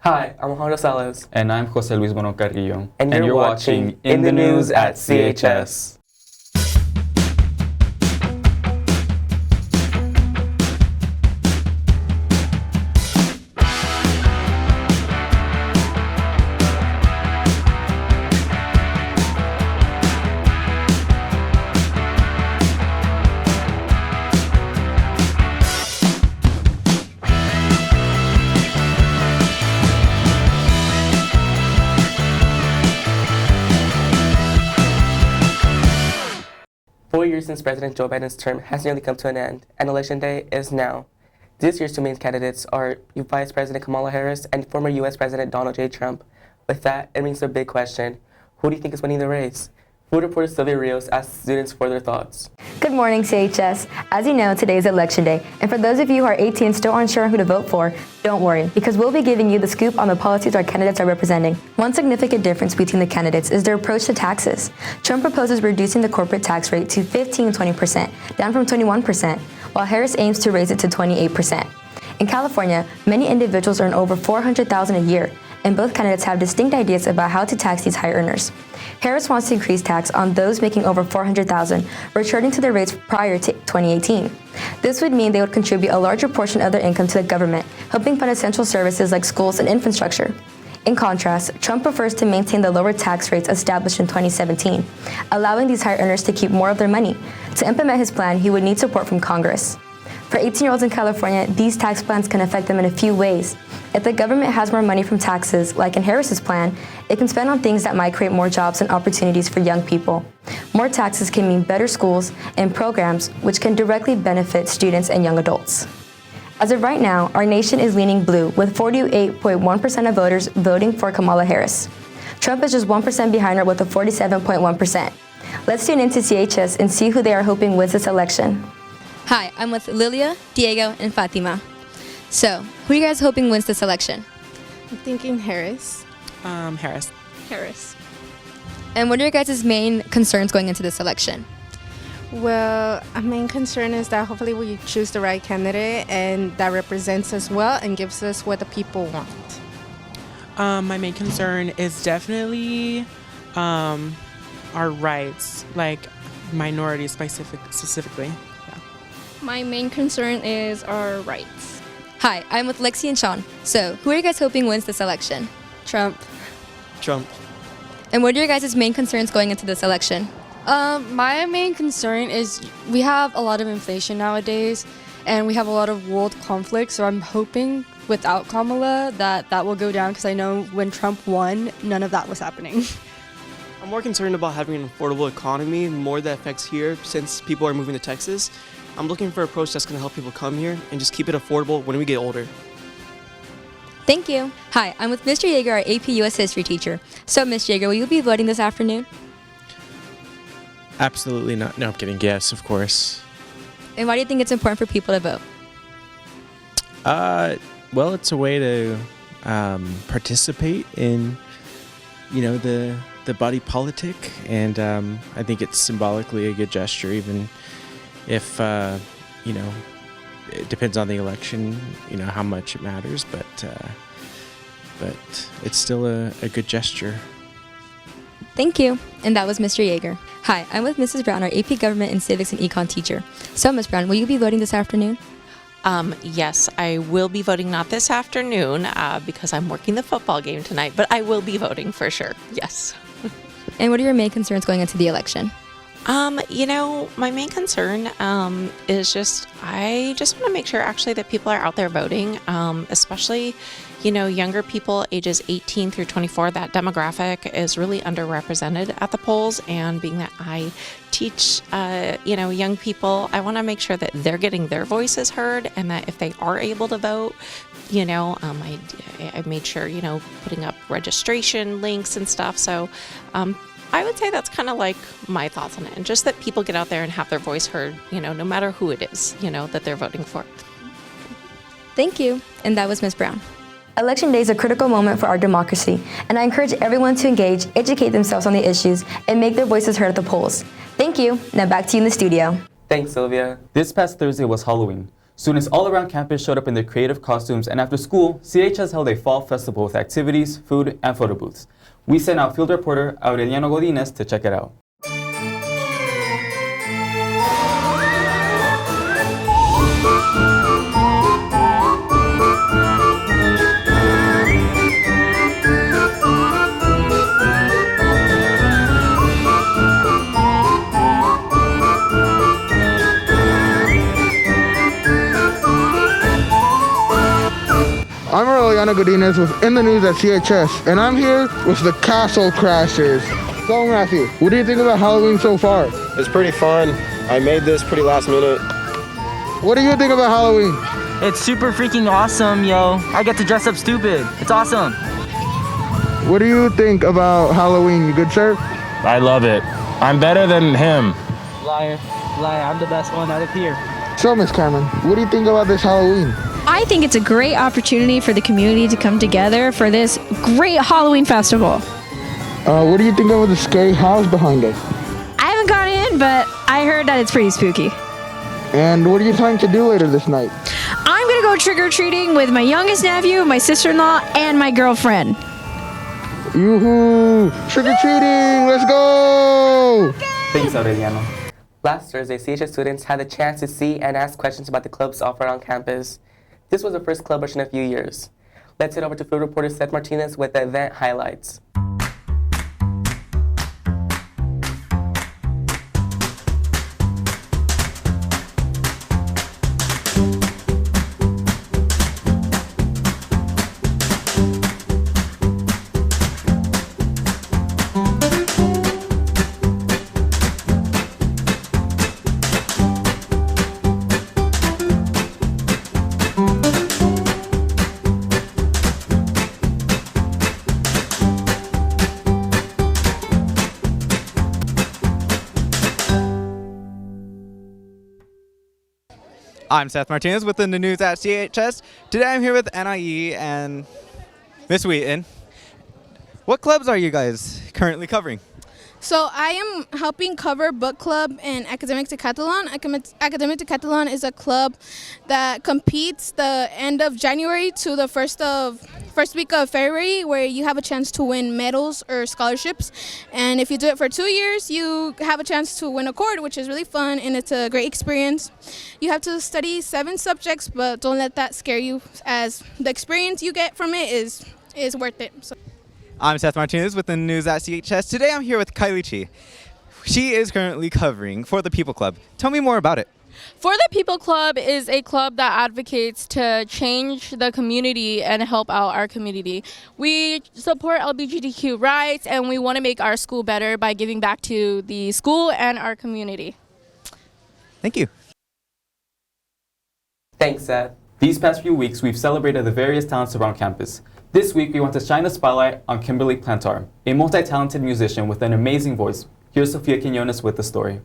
Hi, I'm Alejandro Salas. And I'm Jose Luis Bueno Carrillo. And you're watching In the News at CHS. Four years since President Joe Biden's term has nearly come to an end, and Election Day is now. This year's two main candidates are Vice President Kamala Harris and former U.S. President Donald J. Trump. With that, it brings a big question. Who do you think is winning the race? Food reporter Sylvia Rios asked students for their thoughts. Good morning, CHS. As you know, today is Election Day, and for those of you who are 18 and still aren't sure who to vote for, don't worry, because we'll be giving you the scoop on the policies our candidates are representing. One significant difference between the candidates is their approach to taxes. Trump proposes reducing the corporate tax rate to 15 and 20%, down from 21%, while Harris aims to raise it to 28%. In California, many individuals earn over $400,000 a year, and both candidates have distinct ideas about how to tax these high earners. Harris wants to increase tax on those making over $400,000, returning to their rates prior to 2018. This would mean they would contribute a larger portion of their income to the government, helping fund essential services like schools and infrastructure. In contrast, Trump prefers to maintain the lower tax rates established in 2017, allowing these high earners to keep more of their money. To implement his plan, he would need support from Congress. For 18-year-olds in California, these tax plans can affect them in a few ways. If the government has more money from taxes, like in Harris's plan, it can spend on things that might create more jobs and opportunities for young people. More taxes can mean better schools and programs, which can directly benefit students and young adults. As of right now, our nation is leaning blue, with 48.1% of voters voting for Kamala Harris. Trump is just 1% behind her with a 47.1%. Let's tune into CHS and see who they are hoping wins this election. Hi, I'm with Lilia, Diego, and Fatima. So, who are you guys hoping wins this election? I'm thinking Harris. Harris. Harris. And what are your guys' main concerns going into this election? Well, our main concern is that hopefully we choose the right candidate and that represents us well and gives us what the people want. My main concern is definitely our rights, like minorities specifically. Yeah. My main concern is our rights. Hi, I'm with Lexi and Sean. So, who are you guys hoping wins this election? Trump. Trump. And what are your guys' main concerns going into this election? My main concern is we have a lot of inflation nowadays, and we have a lot of world conflicts, so I'm hoping without Kamala that will go down, because I know when Trump won, none of that was happening. I'm more concerned about having an affordable economy, more that affects here since people are moving to Texas. I'm looking for an approach that's going to help people come here and just keep it affordable when we get older. Thank you. Hi, I'm with Mr. Yeager, our AP US History teacher. So, Ms. Yeager, will you be voting this afternoon? Absolutely not. No, I'm kidding. Yes, of course. And why do you think it's important for people to vote? Well, it's a way to participate in, the body politic, and I think it's symbolically a good gesture, even if, it depends on the election, how much it matters, but it's still a good gesture. Thank you. And that was Mr. Yeager. Hi, I'm with Mrs. Brown, our AP Government and Civics and Econ teacher. So, Ms. Brown, will you be voting this afternoon? Yes, I will be voting, not this afternoon because I'm working the football game tonight, but I will be voting for sure. Yes. And what are your main concerns going into the election? My main concern is I just want to make sure actually that people are out there voting, especially, younger people ages 18 through 24. That demographic is really underrepresented at the polls, and being that I teach, young people, I want to make sure that they're getting their voices heard, and that if they are able to vote, I made sure, putting up registration links and stuff. So, I would say that's kind of like my thoughts on it, and just that people get out there and have their voice heard, no matter who it is, that they're voting for. Thank you. And that was Ms. Brown. Election Day is a critical moment for our democracy, and I encourage everyone to engage, educate themselves on the issues, and make their voices heard at the polls. Thank you. Now back to you in the studio. Thanks, Sylvia. This past Thursday was Halloween, Students all around campus showed up in their creative costumes, and after school, CHS held a fall festival with activities, food, and photo booths. We sent out field reporter Aureliano Godinez to check it out. I'm Aureliano Godinez with In the News at CHS, and I'm here with the Castle Crashers. So Matthew, what do you think about Halloween so far? It's pretty fun. I made this pretty last minute. What do you think about Halloween? It's super freaking awesome, yo. I get to dress up stupid. It's awesome. What do you think about Halloween, you good sir? I love it. I'm better than him. Liar. I'm the best one out of here. So Miss Cameron, what do you think about this Halloween? I think it's a great opportunity for the community to come together for this great Halloween festival. What do you think of the scary house behind us? I haven't gone in, but I heard that it's pretty spooky. And what are you planning to do later this night? I'm gonna go trick-or-treating with my youngest nephew, my sister-in-law, and my girlfriend. Yoo-hoo! Trick-or-treating! Let's go! Thanks, Aureliano. Last Thursday, CHS students had the chance to see and ask questions about the clubs offered on campus. This was the first club rush in a few years. Let's head over to field reporter Seth Martinez with the event highlights. I'm Seth Martinez with the news at CHS. Today I'm here with NIE and Miss Wheaton. What clubs are you guys currently covering? So I am helping cover book club and Academic Decathlon. Academic Decathlon is a club that competes the end of January to the first week of February, where you have a chance to win medals or scholarships. And if you do it for 2 years, you have a chance to win a cord, which is really fun and it's a great experience. You have to study 7 subjects, but don't let that scare you, as the experience you get from it is worth it. So. I'm Seth Martinez with the news at CHS. Today I'm here with Kylie Chi. She is currently covering For the People Club. Tell me more about it. For the People Club is a club that advocates to change the community and help out our community. We support LGBTQ rights and we want to make our school better by giving back to the school and our community. Thank you. Thanks, Seth. These past few weeks, we've celebrated the various talents around campus. This week, we want to shine a spotlight on Kimberly Plantar, a multi-talented musician with an amazing voice. Here's Sofia Quinones with the story.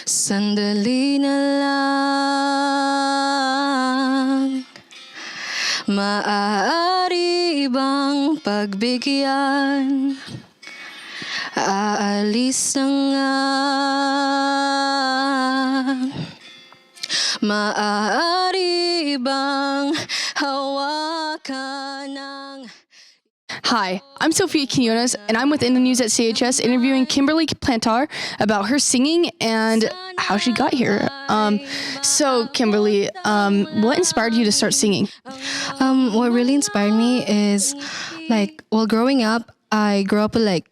Sandali na lang, maaari bang pagbigyan? Aalis na nga, maaari bang hawakan ng... Hi, I'm Sophia Quinones, and I'm within the news at CHS interviewing Kimberly Plantar about her singing and how she got here. So, Kimberly, what inspired you to start singing? What really inspired me is, growing up, I grew up with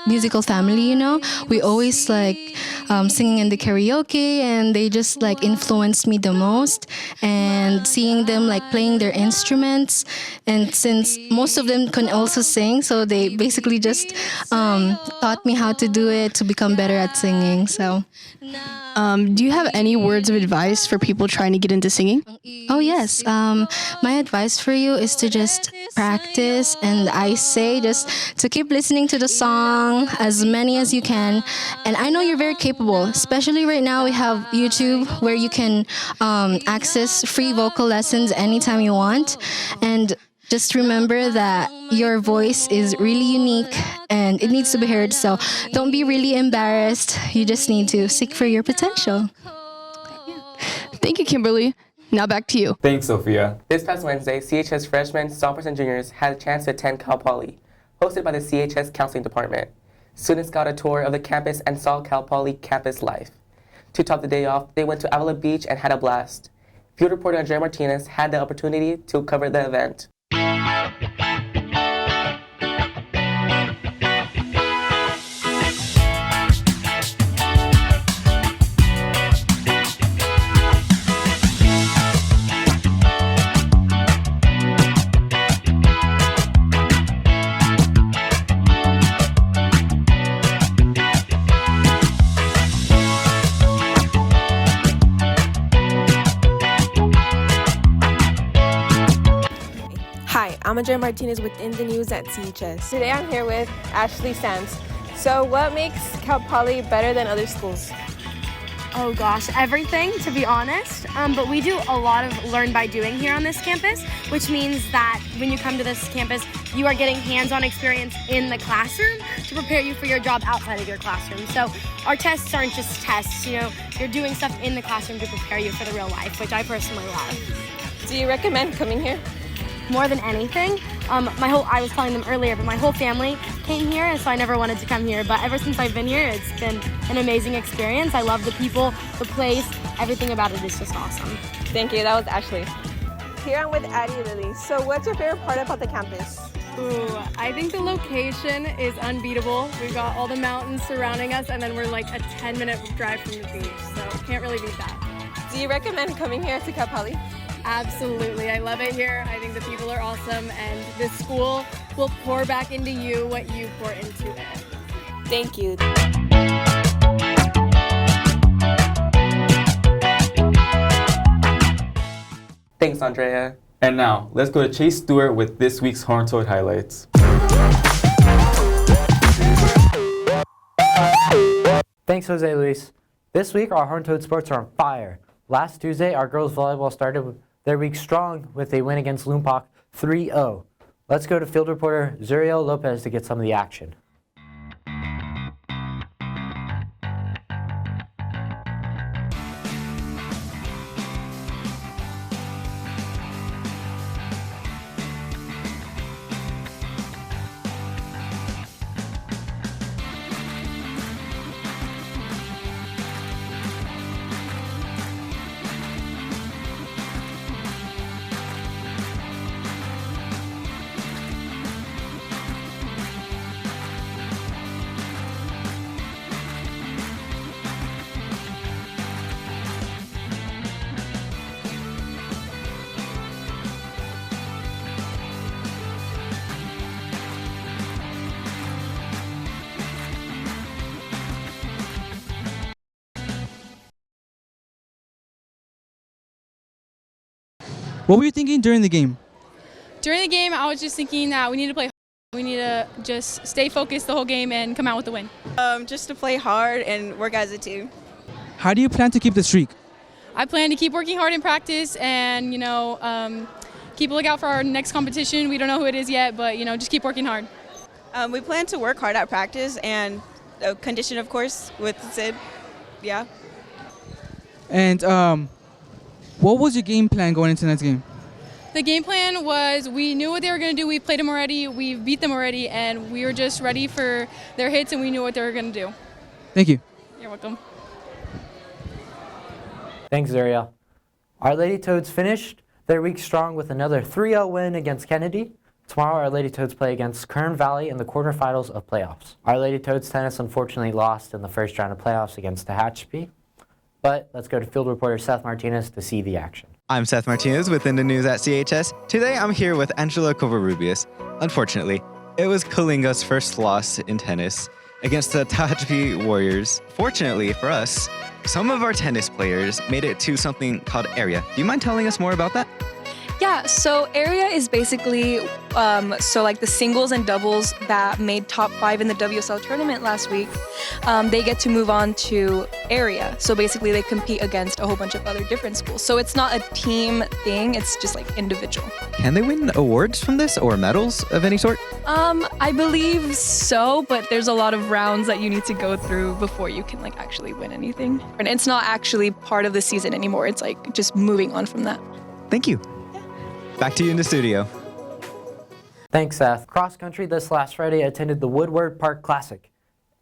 musical family, you know. We always singing in the karaoke, and they just influenced me the most. And seeing them playing their instruments, and since most of them can also sing, so they basically just taught me how to do it to become better at singing. So. Do you have any words of advice for people trying to get into singing? Oh, yes. My advice for you is to just practice, and I say just to keep listening to the song as many as you can. And I know you're very capable, especially right now we have YouTube where you can access free vocal lessons anytime you want. And Just remember that your voice is really unique and it needs to be heard. So don't be really embarrassed. You just need to seek for your potential. Thank you, Kimberly. Now back to you. Thanks, Sophia. This past Wednesday, CHS freshmen, sophomores, and juniors had a chance to attend Cal Poly, hosted by the CHS Counseling Department. Students got a tour of the campus and saw Cal Poly campus life. To top the day off, they went to Avila Beach and had a blast. Field reporter Andrea Martinez had the opportunity to cover the event. Hi, I'm Andrea Martinez with In the News at CHS. Today I'm here with Ashley Sands. So what makes Cal Poly better than other schools? Oh gosh, everything, to be honest. But we do a lot of learn by doing here on this campus, which means that when you come to this campus, you are getting hands-on experience in the classroom to prepare you for your job outside of your classroom. So our tests aren't just tests, you're doing stuff in the classroom to prepare you for the real life, which I personally love. Do you recommend coming here? More than anything, I was telling them earlier, but my whole family came here, and so I never wanted to come here. But ever since I've been here, it's been an amazing experience. I love the people, the place, everything about it is just awesome. Thank you, that was Ashley. Here I'm with Addie and Lily. So what's your favorite part about the campus? Ooh, I think the location is unbeatable. We've got all the mountains surrounding us, and then we're like a 10-minute drive from the beach, so can't really beat that. Do you recommend coming here to Cal Poly? Absolutely. I love it here. I think the people are awesome, and this school will pour back into you what you pour into it. Thank you. Thanks, Andrea. And now, let's go to Chase Stewart with this week's Horn Toad highlights. Thanks, Jose Luis. This week, our Horn Toad sports are on fire. Last Tuesday, our girls volleyball started their week strong with a win against Lompoc 3-0. Let's go to field reporter Zuriel Lopez to get some of the action. What were you thinking during the game? During the game, I was just thinking that we need to play hard. We need to just stay focused the whole game and come out with the win. Just to play hard and work as a team. How do you plan to keep the streak? I plan to keep working hard in practice and, keep a lookout for our next competition. We don't know who it is yet, but, just keep working hard. We plan to work hard at practice and condition, of course, with Sid. Yeah. And what was your game plan going into tonight's game? The game plan was we knew what they were going to do. We played them already. We beat them already, and we were just ready for their hits, and we knew what they were going to do. Thank you. You're welcome. Thanks, Zuriel. Our Lady Toads finished their week strong with another 3-0 win against Kennedy. Tomorrow, our Lady Toads play against Kern Valley in the quarterfinals of playoffs. Our Lady Toads tennis unfortunately lost in the first round of playoffs against Tehachapi. But let's go to field reporter Seth Martinez to see the action. I'm Seth Martinez with In the News at CHS. Today I'm here with Angela Covarrubias. Unfortunately, it was Kalinga's first loss in tennis against the Tehachapi Warriors. Fortunately for us, some of our tennis players made it to something called area. Do you mind telling us more about that? Yeah, so area is basically so like the singles and doubles that made top 5 in the WSL tournament last week. They get to move on to area. So basically they compete against a whole bunch of other different schools. So it's not a team thing, it's just like individual. Can they win awards from this or medals of any sort? I believe so, but there's a lot of rounds that you need to go through before you can like actually win anything. And it's not actually part of the season anymore. It's like just moving on from that. Thank you. Back to you in the studio. Thanks, Seth. Cross country this last Friday attended the Woodward Park Classic,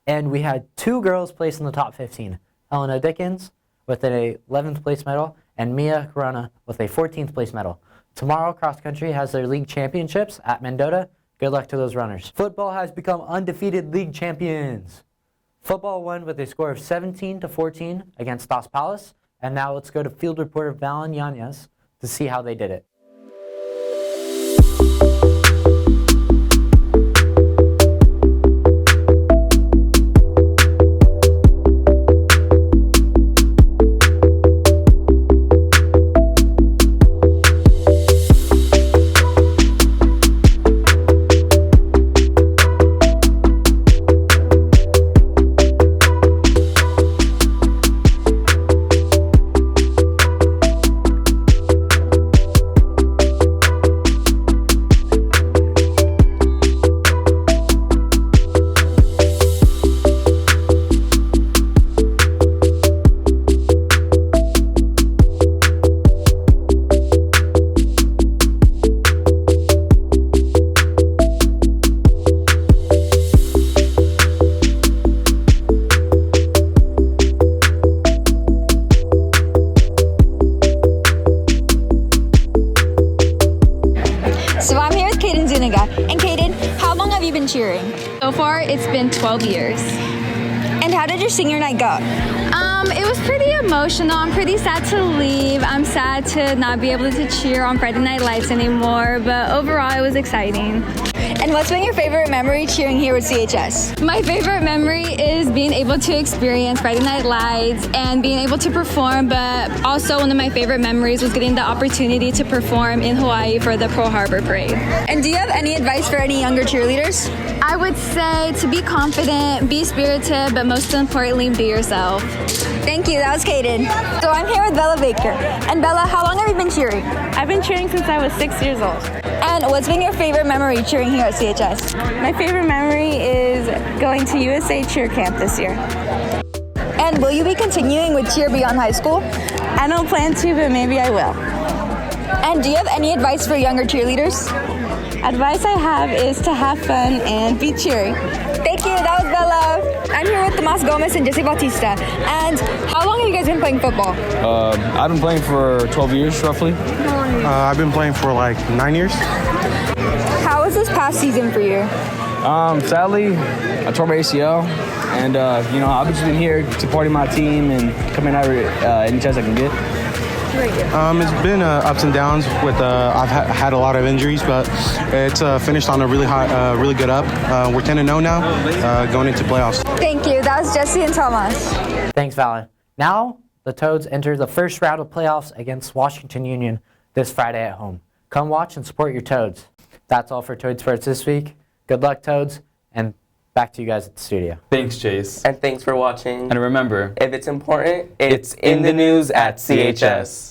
and we had 2 girls place in the top 15. Elena Dickens with an 11th place medal, and Mia Corona with a 14th place medal. Tomorrow, cross country has their league championships at Mendota. Good luck to those runners. Football has become undefeated league champions. Football won with a score of 17-14 against Dos Palace, and now let's go to field reporter Valen Yanez to see how they did it. And Kaden, how long have you been cheering? So far, it's been 12 years. And how did your senior night go? It was pretty emotional. I'm pretty sad to leave. I'm sad to not be able to cheer on Friday Night Lights anymore, but overall, it was exciting. And what's been your favorite memory cheering here with CHS? My favorite memory is being able to experience Friday Night Lights and being able to perform, but also one of my favorite memories was getting the opportunity to perform in Hawaii for the Pearl Harbor Parade. And do you have any advice for any younger cheerleaders? I would say to be confident, be spirited, but most importantly, be yourself. Thank you, that was Kaden. So I'm here with Bella Baker. And Bella, how long have you been cheering? I've been cheering since I was 6 years old. And what's been your favorite memory cheering here at CHS? My favorite memory is going to USA Cheer Camp this year. And will you be continuing with cheer beyond high school? I don't plan to, but maybe I will. And do you have any advice for younger cheerleaders? Advice I have is to have fun and be cheery. Thank you, that was Bella. I'm here with Tomas Gomez and Jesse Bautista. And how long have you guys been playing football? I've been playing for 12 years, roughly. I've been playing for like 9 years. How was this past season for you? Sadly, I tore my ACL, and I've just been here supporting my team and coming out any chance I can get. It's been ups and downs with I've had a lot of injuries, but it's finished on a really high, really good up. We're 10-0 now, going into playoffs. Thank you. That was Jesse and Thomas. Thanks, Valen. Now the Toads enter the first round of playoffs against Washington Union this Friday at home. Come watch and support your Toads. That's all for Toad Sports this week. Good luck, Toads, and back to you guys at the studio. Thanks, Chase. And thanks for watching. And remember, if it's important, it's in the news at CHS.